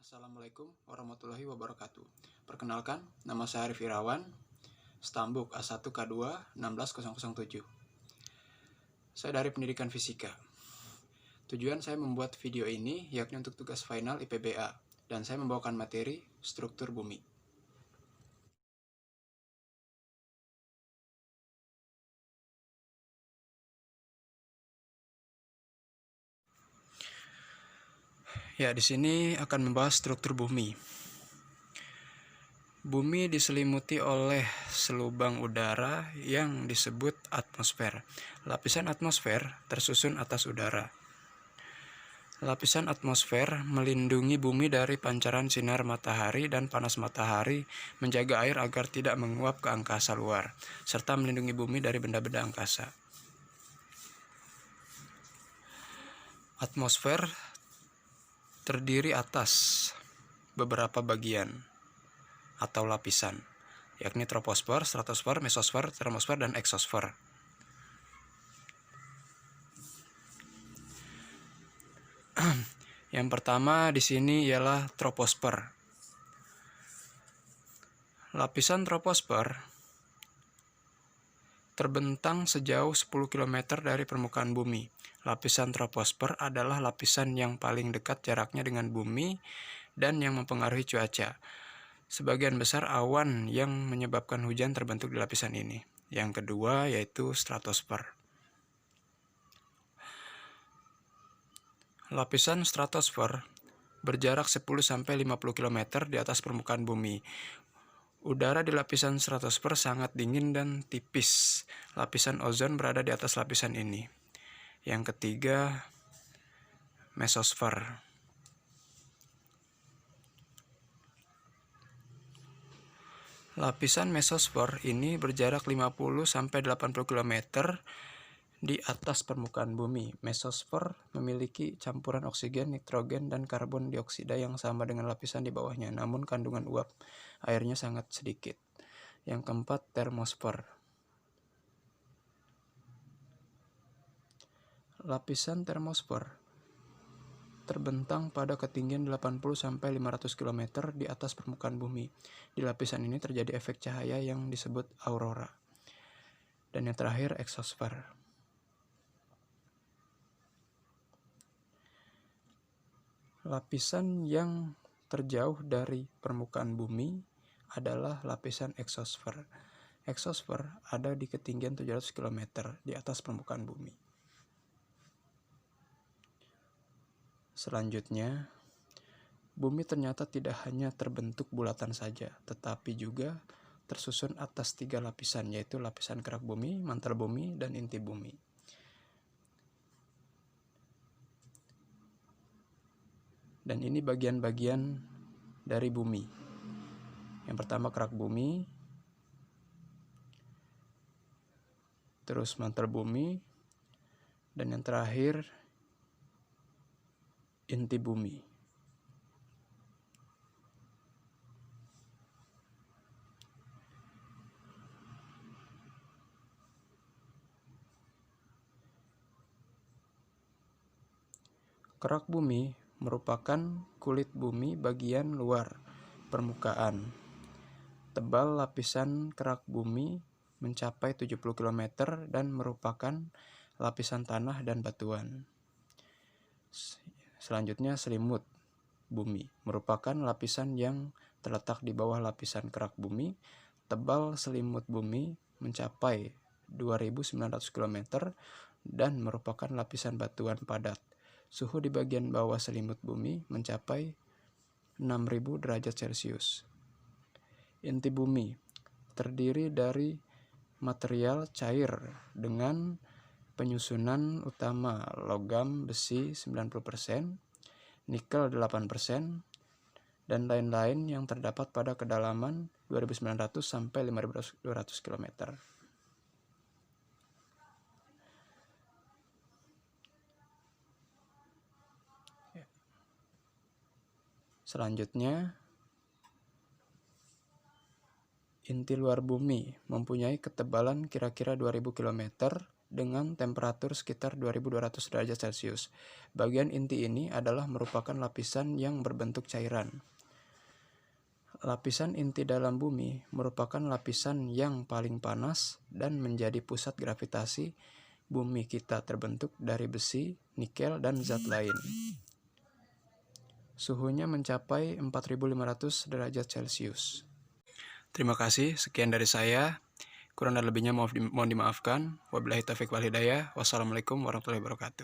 Assalamualaikum warahmatullahi wabarakatuh. Perkenalkan, nama saya Arif Irawan, Stambuk A1K2 16007. Saya dari Pendidikan Fisika. Tujuan saya membuat video ini yakni untuk tugas final IPBA, dan saya membawakan materi struktur bumi. Ya, di sini akan membahas struktur bumi. Bumi diselimuti oleh selubang udara yang disebut atmosfer. Lapisan atmosfer tersusun atas udara. Lapisan atmosfer melindungi bumi dari pancaran sinar matahari dan panas matahari, menjaga air agar tidak menguap ke angkasa luar, serta melindungi bumi dari benda-benda angkasa. Atmosfer terdiri atas beberapa bagian atau lapisan, yakni troposfer, stratosfer, mesosfer, termosfer, dan eksosfer. Yang pertama di sini ialah troposfer. Lapisan troposfer terbentang sejauh 10 km dari permukaan bumi. Lapisan troposfer adalah lapisan yang paling dekat jaraknya dengan bumi dan yang mempengaruhi cuaca. Sebagian besar awan yang menyebabkan hujan terbentuk di lapisan ini. Yang kedua yaitu stratosfer. Lapisan stratosfer berjarak 10-50 km di atas permukaan bumi. Udara di lapisan stratosfer sangat dingin dan tipis. Lapisan ozon berada di atas lapisan ini. Yang ketiga, mesosfer. Lapisan mesosfer ini berjarak 50-80 km di atas permukaan bumi. Mesosfer memiliki campuran oksigen, nitrogen, dan karbon dioksida yang sama dengan lapisan di bawahnya, namun kandungan uap airnya sangat sedikit. Yang keempat, termosfer. Lapisan termosfer terbentang pada ketinggian 80-500 km di atas permukaan bumi. Di lapisan ini terjadi efek cahaya yang disebut aurora. Dan yang terakhir, eksosfer. Lapisan yang terjauh dari permukaan bumi adalah lapisan eksosfer. Eksosfer ada di ketinggian 700 km di atas permukaan bumi. Selanjutnya, bumi ternyata tidak hanya terbentuk bulatan saja, tetapi juga tersusun atas 3 lapisan, yaitu lapisan kerak bumi, mantel bumi, dan inti bumi. Dan ini bagian-bagian dari bumi. Yang pertama kerak bumi, terus mantel bumi, dan yang terakhir inti bumi. Kerak bumi merupakan kulit bumi bagian luar permukaan. Tebal lapisan kerak bumi mencapai 70 km dan merupakan lapisan tanah dan batuan. Selanjutnya, selimut bumi merupakan lapisan yang terletak di bawah lapisan kerak bumi. Tebal selimut bumi mencapai 2.900 km dan merupakan lapisan batuan padat. Suhu di bagian bawah selimut bumi mencapai 6.000 derajat Celcius. Inti bumi terdiri dari material cair dengan penyusunan utama logam besi 90%, nikel 8%, dan lain-lain yang terdapat pada kedalaman 2.900 sampai 5.200 km. Selanjutnya, inti luar bumi mempunyai ketebalan kira-kira 2000 km dengan temperatur sekitar 2200 derajat Celcius. Bagian inti ini adalah merupakan lapisan yang berbentuk cairan. Lapisan inti dalam bumi merupakan lapisan yang paling panas dan menjadi pusat gravitasi bumi kita, terbentuk dari besi, nikel, dan zat lain. Suhunya mencapai 4500 derajat Celcius. Terima kasih, sekian dari saya. Kurang dan lebihnya mohon dimaafkan. Wabillahi taufiq wal hidayah. Wassalamualaikum warahmatullahi wabarakatuh.